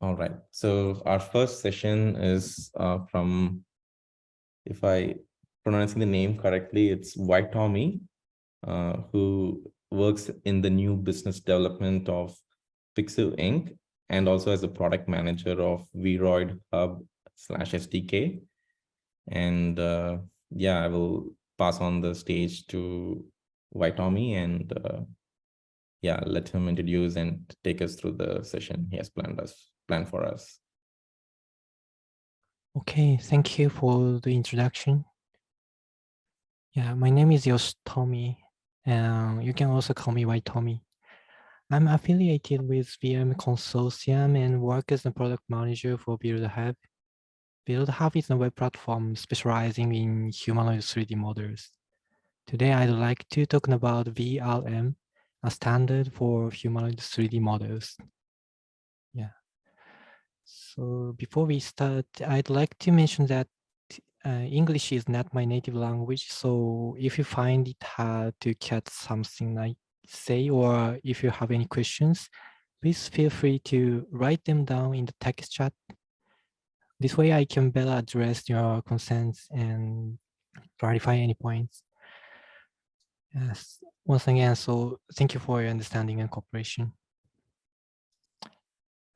All right. So our first session is from, if I pronouncing the name correctly, it's Ytomi, who works in the new business development of Pixiv Inc. and also as a product manager of VRoid Hub / SDK. And yeah, I will pass on the stage to Ytomi and yeah, let him introduce and take us through the session he has planned for us. Okay, thank you for the introduction. Yeah, my name is Ytomi. You can also call me Ytomi. I'm affiliated with VRM Consortium and work as a product manager for BuildHub. BuildHub is a web platform specializing in humanoid 3D models. Today, I'd like to talk about VRM, a standard for humanoid 3D models. Yeah. So before we start, I'd like to mention that English is not my native language, so if you find it hard to catch something I say, or if you have any questions, please feel free to write them down in the text chat. This way I can better address your concerns and clarify any points. Yes, once again, so thank you for your understanding and cooperation.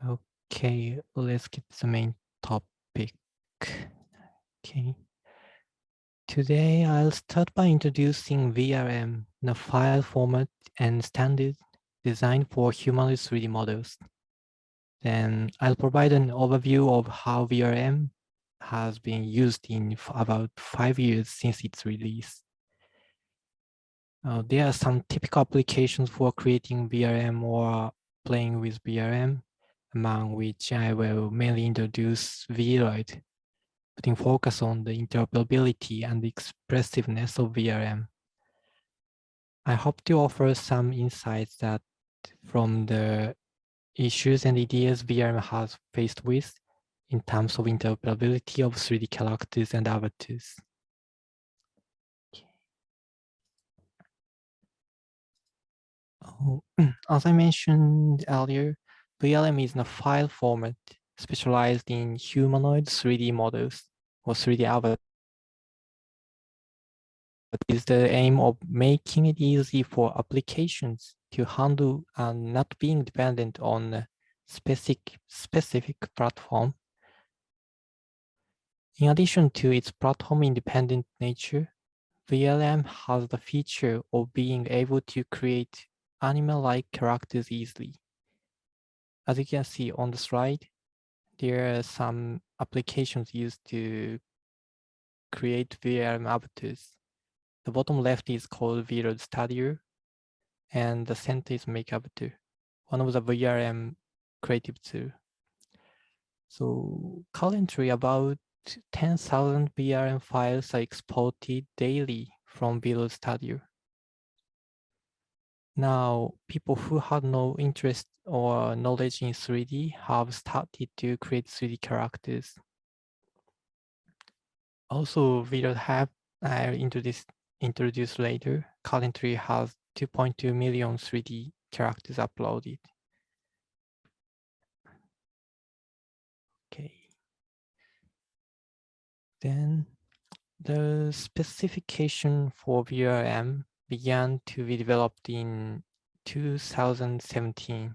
Okay, let's get to the main topic. Okay. Today, I'll start by introducing VRM, the file format and standard designed for humanoid 3D models. Then I'll provide an overview of how VRM has been used in about 5 years since its release. There are some typical applications for creating VRM or playing with VRM, among which I will mainly introduce VRoid, putting focus on the interoperability and the expressiveness of VRM. I hope to offer some insights that from the issues and ideas VRM has faced with in terms of interoperability of 3D characters and avatars. Okay. Oh, as I mentioned earlier, VRM is a file format specialized in humanoid 3D models or 3D avatars. Is the aim of making it easy for applications to handle and not being dependent on a specific platform. In addition to its platform-independent nature, VRM has the feature of being able to create animal-like characters easily. As you can see on the slide, there are some applications used to create VRM avatars. The bottom left is called VRoid Studio, and the center is Make Avatar, one of the VRM creative tools. So currently about 10,000 VRM files are exported daily from VRoid Studio. Now, people who had no interest or knowledge in 3D have started to create 3D characters. Also, VRoid Hub, I'll introduce later, currently has 2.2 million 3D characters uploaded. Okay. Then the specification for VRM began to be developed in 2017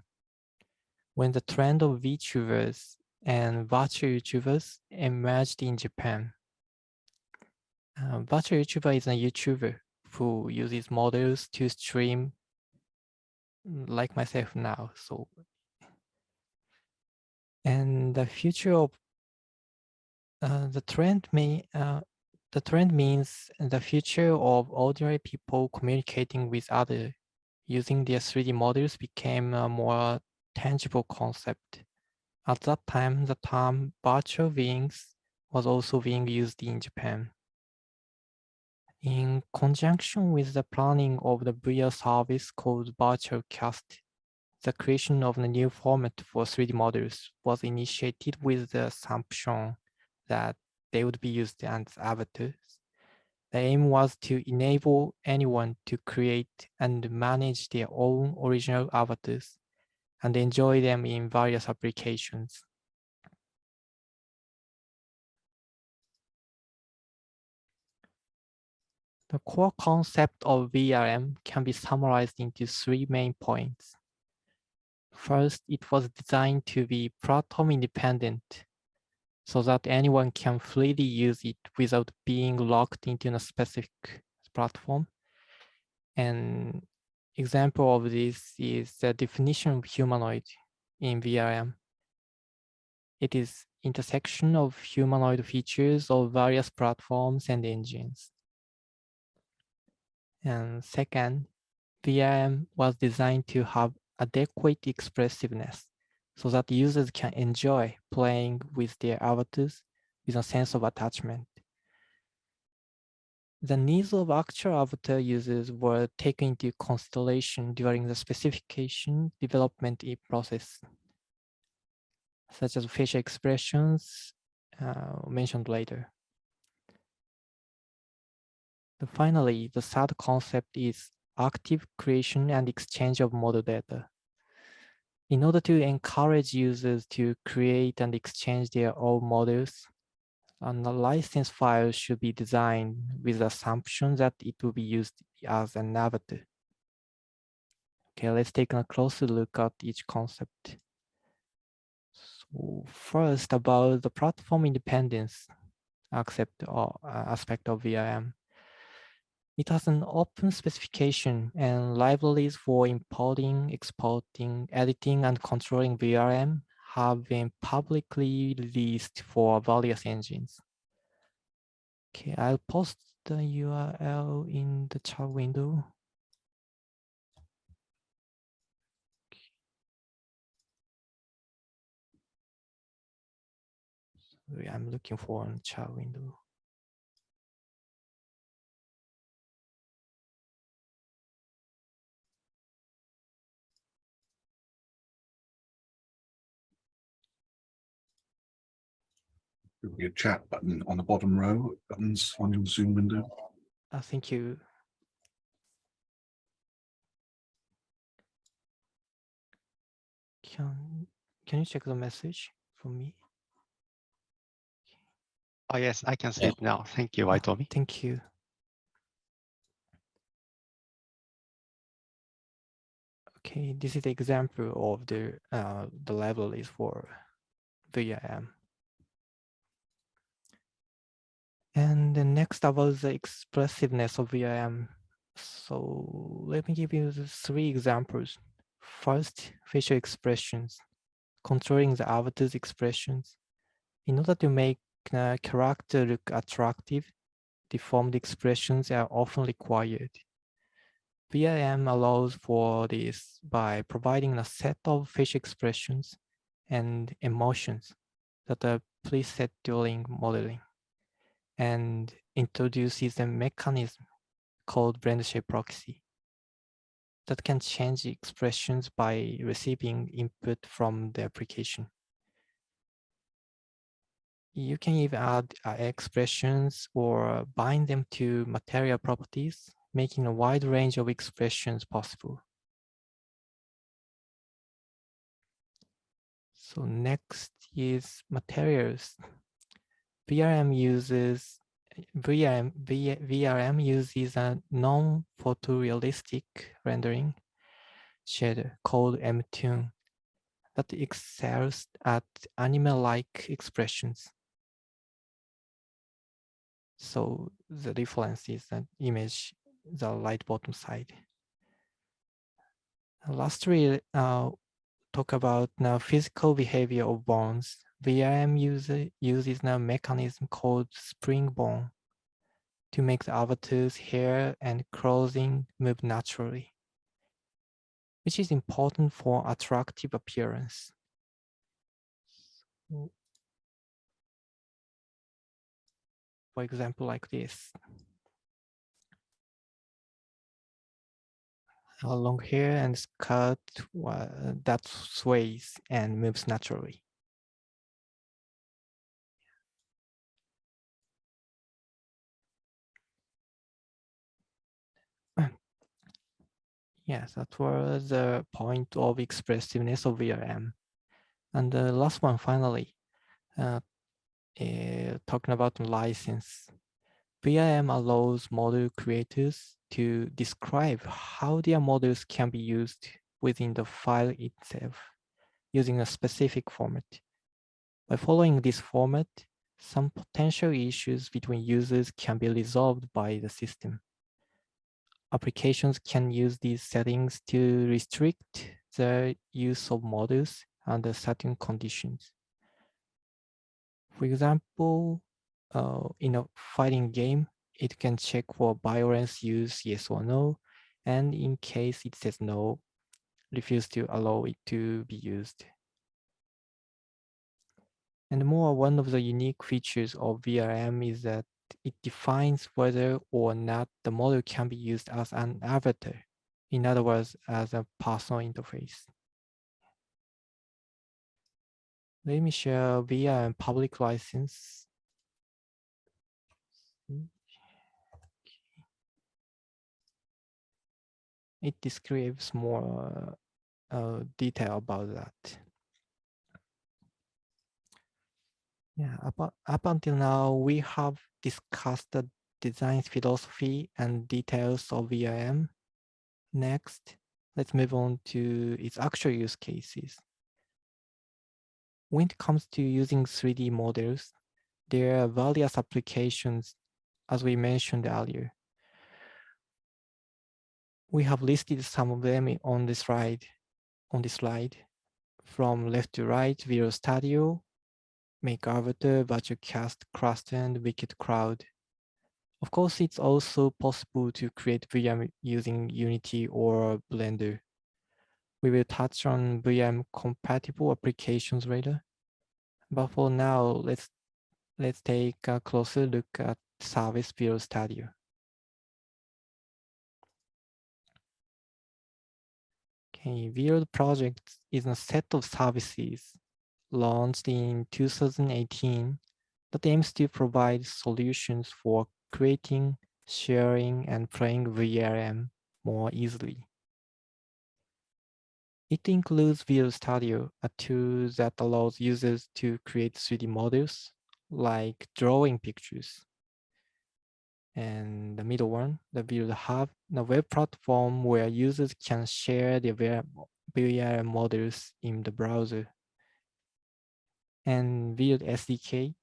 when the trend of VTubers and virtual YouTubers emerged in Japan. Virtual YouTuber is a YouTuber who uses models to stream like myself now. So, and the future of the trend means the future of ordinary people communicating with others using their 3D models became a more tangible concept. At that time, the term virtual beings was also being used in Japan. In conjunction with the planning of the VR service called Virtual Cast, the creation of the new format for 3D models was initiated with the assumption that they would be used as avatars. The aim was to enable anyone to create and manage their own original avatars and enjoy them in various applications. The core concept of VRM can be summarized into 3 main points. First, it was designed to be platform independent so that anyone can freely use it without being locked into a specific platform. An example of this is the definition of humanoid in VRM. It is intersection of humanoid features of various platforms and engines. And second, VRM was designed to have adequate expressiveness so that users can enjoy playing with their avatars with a sense of attachment. The needs of actual avatar users were taken into consideration during the specification development process, such as facial expressions mentioned later. Finally, the third concept is active creation and exchange of model data. In order to encourage users to create and exchange their own models, a license file should be designed with the assumption that it will be used as an avatar. Okay, let's take a closer look at each concept. So first, about the platform independence aspect of VRM. It has an open specification and libraries for importing, exporting, editing, and controlling VRM have been publicly released for various engines. Okay, I'll post the URL in the chat window. Sorry, I'm looking for a chat window. There will be a chat button on the bottom row, buttons on your Zoom window. Thank you. Can you check the message for me? Oh, yes, I can see it now. Thank you, Ytomi. Thank you. Okay, this is the example of the libraries for VRM. And the next about the expressiveness of VRM. So let me give you the 3 examples. First, facial expressions, controlling the avatar's expressions. In order to make a character look attractive, deformed expressions are often required. VRM allows for this by providing a set of facial expressions and emotions that are preset during modeling, and introduces a mechanism called blend shape proxy that can change expressions by receiving input from the application. You can even add expressions or bind them to material properties, making a wide range of expressions possible. So next is materials. VRM uses a non-photorealistic rendering shader called mToon that excels at animal-like expressions. So the difference is an image, the right bottom side. Lastly, talk about now physical behavior of bones. VRM uses a mechanism called spring bone to make the avatar's hair and clothing move naturally, which is important for attractive appearance. For example, like this. A long hair and skirt that sways and moves naturally. Yes, that was the point of expressiveness of VRM. And the last one, finally, talking about license. VRM allows model creators to describe how their models can be used within the file itself using a specific format. By following this format, some potential issues between users can be resolved by the system. Applications can use these settings to restrict the use of models under certain conditions. For example, in a fighting game, it can check for violence use yes or no, and in case it says no, refuse to allow it to be used. And more, one of the unique features of VRM is that it defines whether or not the model can be used as an avatar. In other words, as a personal interface. Let me share VRM public license. It describes more detail about that. Yeah, up until now, we have discussed the design philosophy and details of VRM. Next, let's move on to its actual use cases. When it comes to using 3D models, there are various applications, as we mentioned earlier. We have listed some of them on the slide. From left to right, Visual Studio, Make Avatar, Virtual Cast, Cluster, and Wicked Crowd. Of course, it's also possible to create VM using Unity or Blender. We will touch on VM compatible applications later. But for now, let's take a closer look at Service Visual Studio. Okay, Visual Project is a set of services launched in 2018 that aims to provide solutions for creating, sharing, and playing VRM more easily. It includes Visual Studio, a tool that allows users to create 3D models, like drawing pictures. And the middle one, the Visual Hub, the web platform where users can share their VRM models in the browser. And Visual SDK,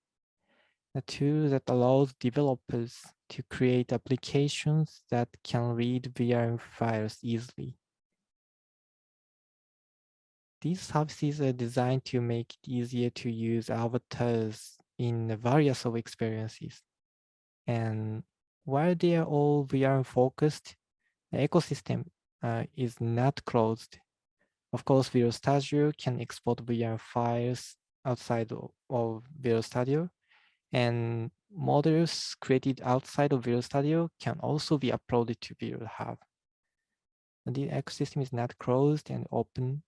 a tool that allows developers to create applications that can read VRM files easily. These services are designed to make it easier to use avatars in various of experiences. And while they are all VRM focused, the ecosystem is not closed. Of course, Visual Studio can export VRM files outside of Visual Studio, and models created outside of Visual Studio can also be uploaded to Visual Hub. And the ecosystem is not closed and open.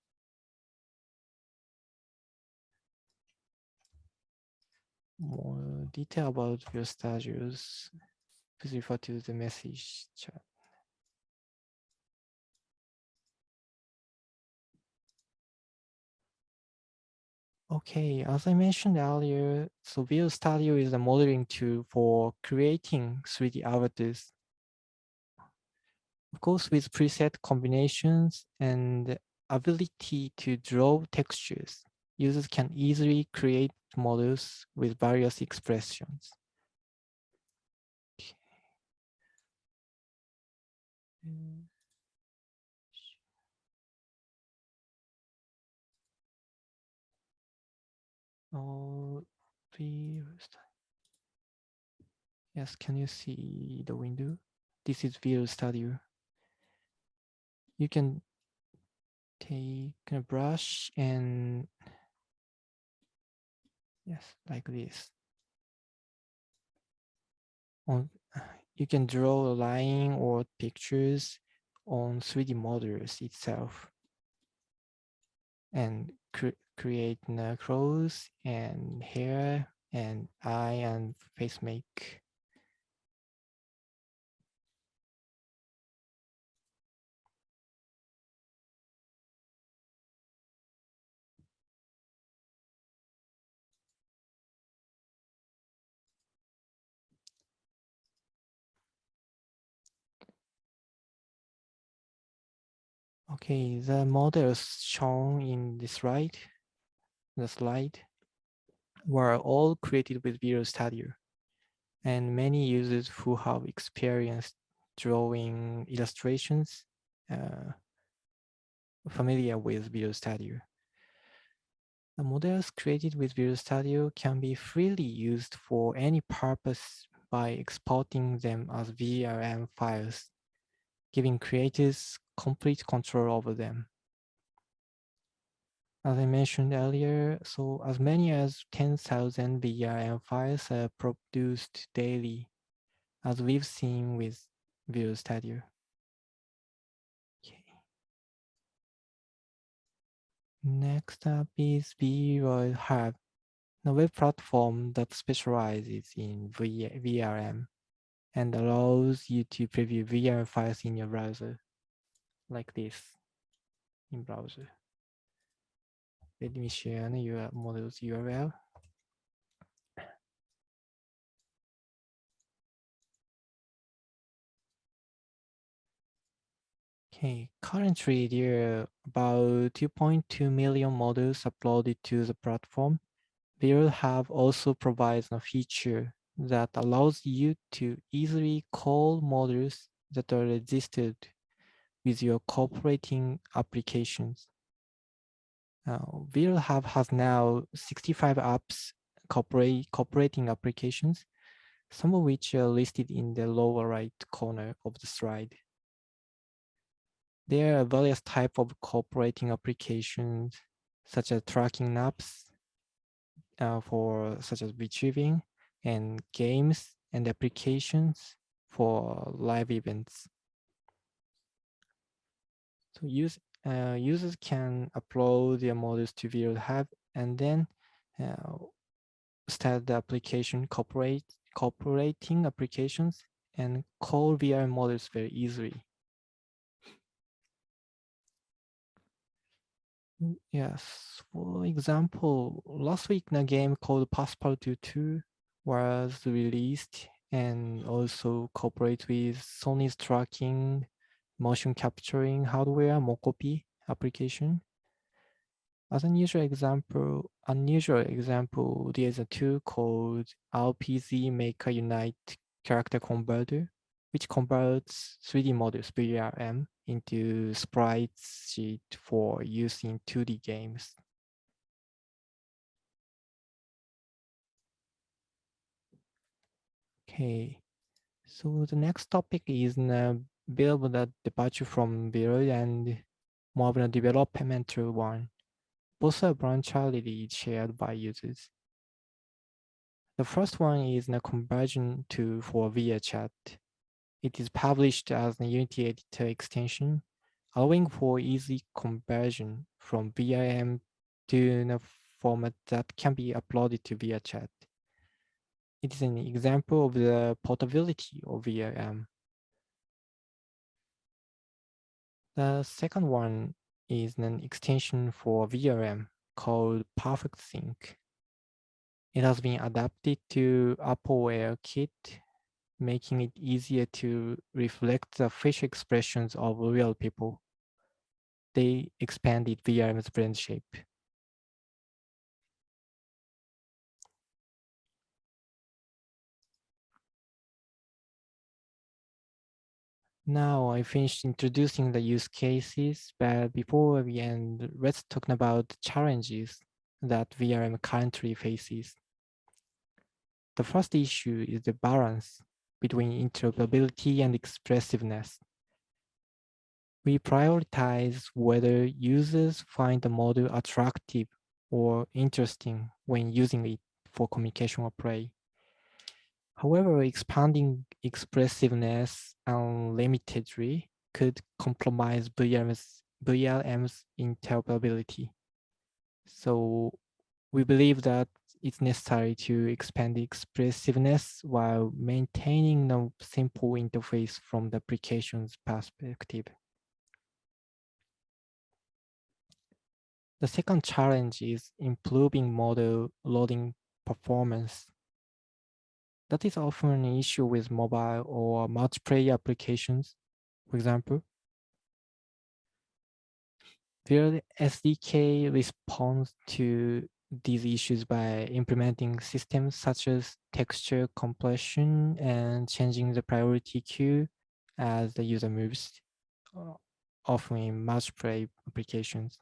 More detail about Visual Studios, please refer to the message chat. Okay, as I mentioned earlier, so Visual Studio is a modeling tool for creating 3D avatars. Of course, with preset combinations and ability to draw textures, users can easily create models with various expressions. Okay. Oh, yes, can you see the window? This is Visual Studio. You can take a brush and yes, like this. You can draw a line or pictures on 3D models itself and create clothes and hair and eye and face make. Okay, the models shown in the slide were all created with Visual Studio, and many users who have experience drawing illustrations familiar with Visual Studio. The models created with Visual Studio can be freely used for any purpose by exporting them as VRM files, giving creators complete control over them. As I mentioned earlier, so as many as 10,000 VRM files are produced daily, as we've seen with Visual Studio. Okay. Next up is VRoid Hub, a web platform that specializes in VRM and allows you to preview VRM files in your browser, like this in browser. Let me share your model's URL. Okay, currently there are about 2.2 million models uploaded to the platform. VRoid Hub also provides a feature that allows you to easily call models that are registered with your cooperating applications. VRoid Hub has now 65 apps cooperating applications, some of which are listed in the lower right corner of the slide. There are various types of cooperating applications, such as tracking apps such as retrieving, and games and applications for live events. So users can upload their models to VRoid Hub and then start the application cooperating applications and call VR models very easily. Yes, for example, last week a game called Passepartout 2 was released and also cooperates with Sony's tracking, motion capturing hardware, Mokopi application. As an unusual example, there is a tool called RPZ Maker Unite Character Converter, which converts 3D models VRM into sprites sheet for use in 2D games. Okay, so the next topic is a bit of the departure from VRoid and more of a developmental one. Both are branchability shared by users. The first one is a conversion tool for VRChat. It is published as a Unity editor extension, allowing for easy conversion from VRM to a format that can be uploaded to VRChat. It is an example of the portability of VRM. The second one is an extension for VRM called Perfect Sync. It has been adapted to Appleware Kit, making it easier to reflect the facial expressions of real people. They expanded VRM's brand shape. Now I finished introducing the use cases, but before we end, let's talk about the challenges that VRM currently faces. The first issue is the balance between interoperability and expressiveness. We prioritize whether users find the model attractive or interesting when using it for communication or play. However, expanding expressiveness unlimitedly could compromise VRM's interoperability. So we believe that it's necessary to expand the expressiveness while maintaining a simple interface from the application's perspective. The second challenge is improving model loading performance. That is often an issue with mobile or multiplayer applications, for example. the SDK responds to these issues by implementing systems such as texture compression and changing the priority queue as the user moves, often in multiplayer applications.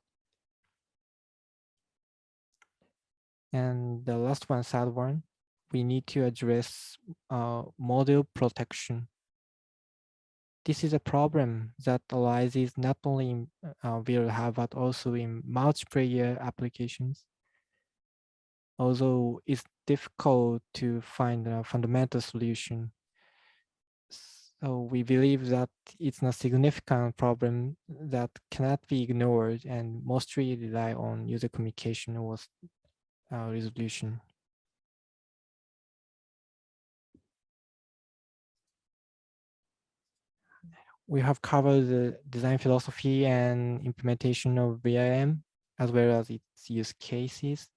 And the last one, third one, we need to address model protection. This is a problem that arises not only in VRM, but also in multiplayer applications. Although it's difficult to find a fundamental solution. So we believe that it's a significant problem that cannot be ignored and mostly rely on user communication or resolution. We have covered the design philosophy and implementation of VRM, as well as its use cases.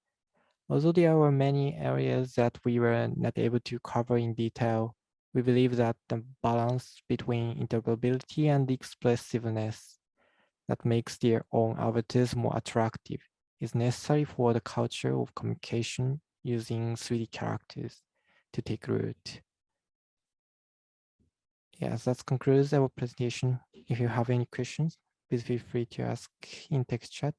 Although there were many areas that we were not able to cover in detail, we believe that the balance between interoperability and expressiveness that makes their own avatars more attractive is necessary for the culture of communication using 3D characters to take root. Yes, that concludes our presentation. If you have any questions, please feel free to ask in text chat.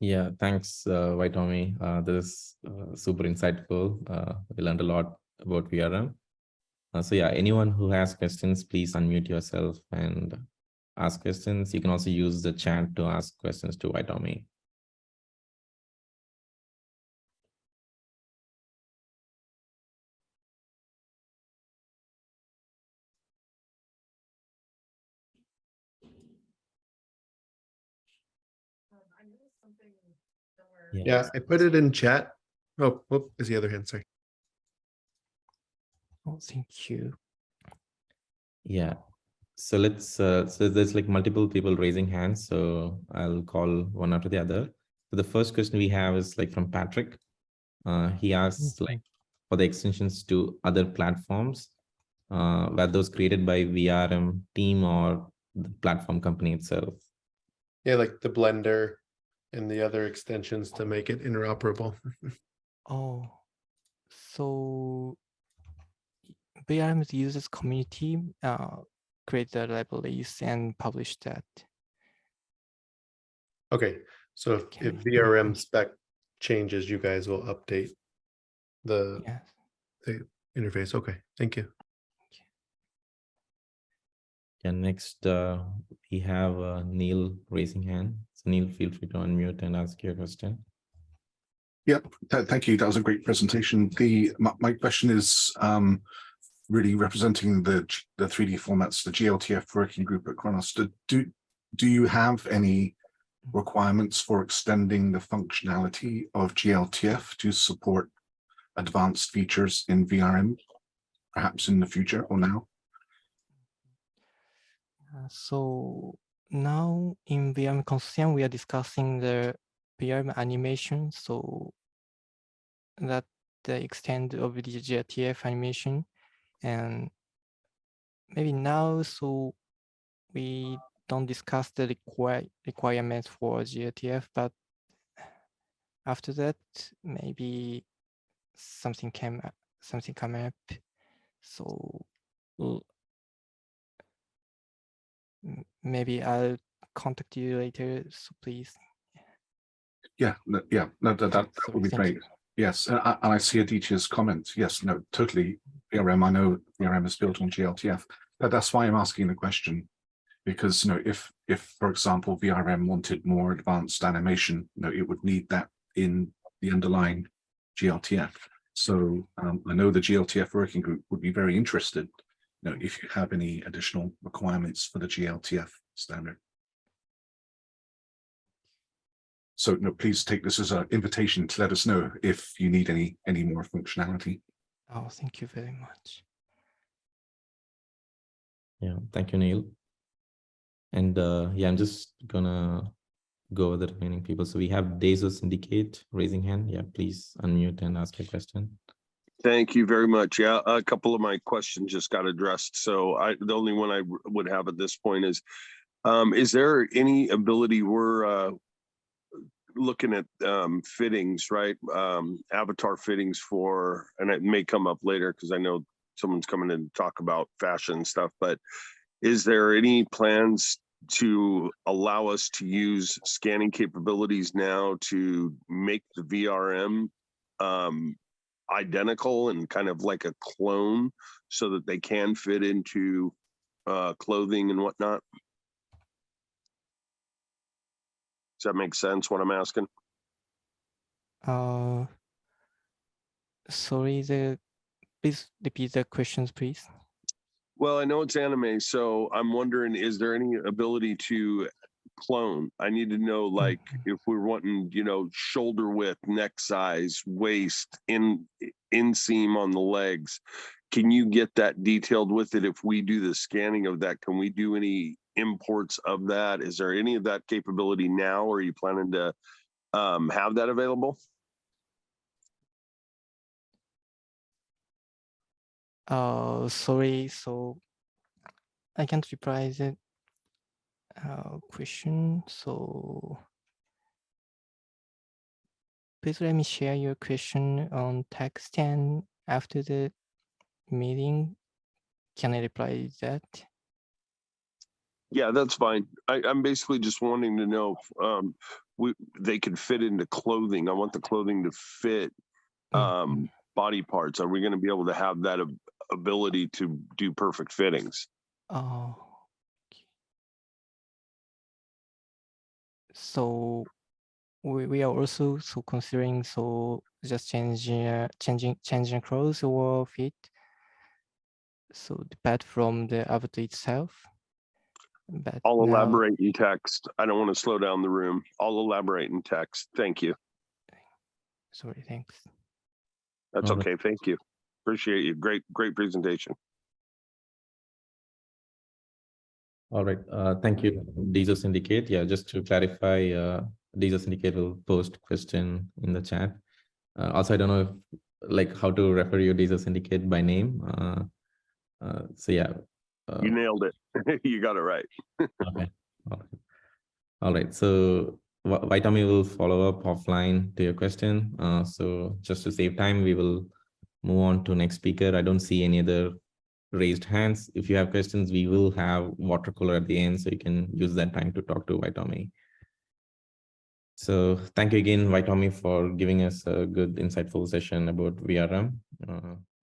Yeah, thanks, Ytomi. This is super insightful. We learned a lot about VRM. So yeah, anyone who has questions, please unmute yourself and ask questions. You can also use the chat to ask questions to Ytomi. Yeah, I put it in chat. Oh, whoop, is the other hand, sorry. Oh, thank you. Yeah. So let's, so there's like multiple people raising hands. So I'll call one after the other. So the first question we have is like from Patrick. He asks like for the extensions to other platforms, were those created by VRM team or the platform company itself? Yeah, like the Blender and the other extensions to make it interoperable. Oh, so VRM's users community create the libraries and publish that. Okay, so Okay. if VRM spec changes, you guys will update the Yes. interface. Okay, thank you. Yeah, next we have Neil raising hand. So Neil, feel free to unmute and ask your question. Yep, thank you. That was a great presentation. My question is really representing the 3D formats, the GLTF working group at Kronos. Do you have any requirements for extending the functionality of GLTF to support advanced features in VRM, perhaps in the future or now? So now in VRM Consortium, we are discussing the VRM animation, so that the extent of the GLTF animation, and maybe now, so we don't discuss the requirements for GLTF, but after that, maybe something come up. So maybe I'll contact you later. So please. Yeah, no, that would be great. Yes, and I see Aditya's comment. Yes, no, totally. VRM, I know VRM is built on GLTF. That's why I'm asking the question, because if for example VRM wanted more advanced animation, it would need that in the underlying GLTF. So I know the GLTF working group would be very interested, if you have any additional requirements for the GLTF standard. So please take this as an invitation to let us know if you need any more functionality. Oh, thank you very much. Yeah, thank you, Neil. And yeah, I'm just gonna go over the remaining people. So we have Dezo Syndicate raising hand. Yeah, please unmute and ask your question. Thank you very much. Yeah, a couple of my questions just got addressed. So the only one I would have at this point is there any ability we're looking at fittings, right? Avatar fittings for, and it may come up later because I know someone's coming in to talk about fashion stuff, but is there any plans to allow us to use scanning capabilities now to make the VRM identical and kind of like a clone so that they can fit into clothing and whatnot? Does that make sense what I'm asking? Sorry, please repeat the questions, please. Well, I know it's anime, so I'm wondering, is there any ability to clone? I need to know, like, if we're wanting, you know, shoulder width, neck size, waist, inseam on the legs, can you get that detailed with it? If we do the scanning of that, can we do any imports of that? Is there any of that capability now, or are you planning to have that available? Sorry, so I can't reply the question. So please let me share your question on text, and after the meeting, can I reply that? Yeah, that's fine. I'm basically just wanting to know if they can fit into clothing. I want the clothing to fit body parts. Are we going to be able to have that ability to do perfect fittings? Oh, okay. So we are also considering just changing clothes or fit. So depart from the avatar itself. But I'll now, elaborate in text. I don't want to slow down the room. I'll elaborate in text. Thank you. sorry, thanks. That's All right. okay. Thank you. Appreciate you. Great presentation. All right. Thank you, Deezer Syndicate. Yeah, just to clarify, Deezer Syndicate will post question in the chat. Also, I don't know if, like, how to refer you Deezer Syndicate by name. So yeah. You nailed it. You got it right. Okay. All right. So Ytomi will follow up offline to your question. So just to save time, we will move on to next speaker. I don't see any other raised hands. If you have questions, we will have water cooler at the end, so you can use that time to talk to Ytomi. So thank you again, Ytomi, for giving us a good, insightful session about VRM.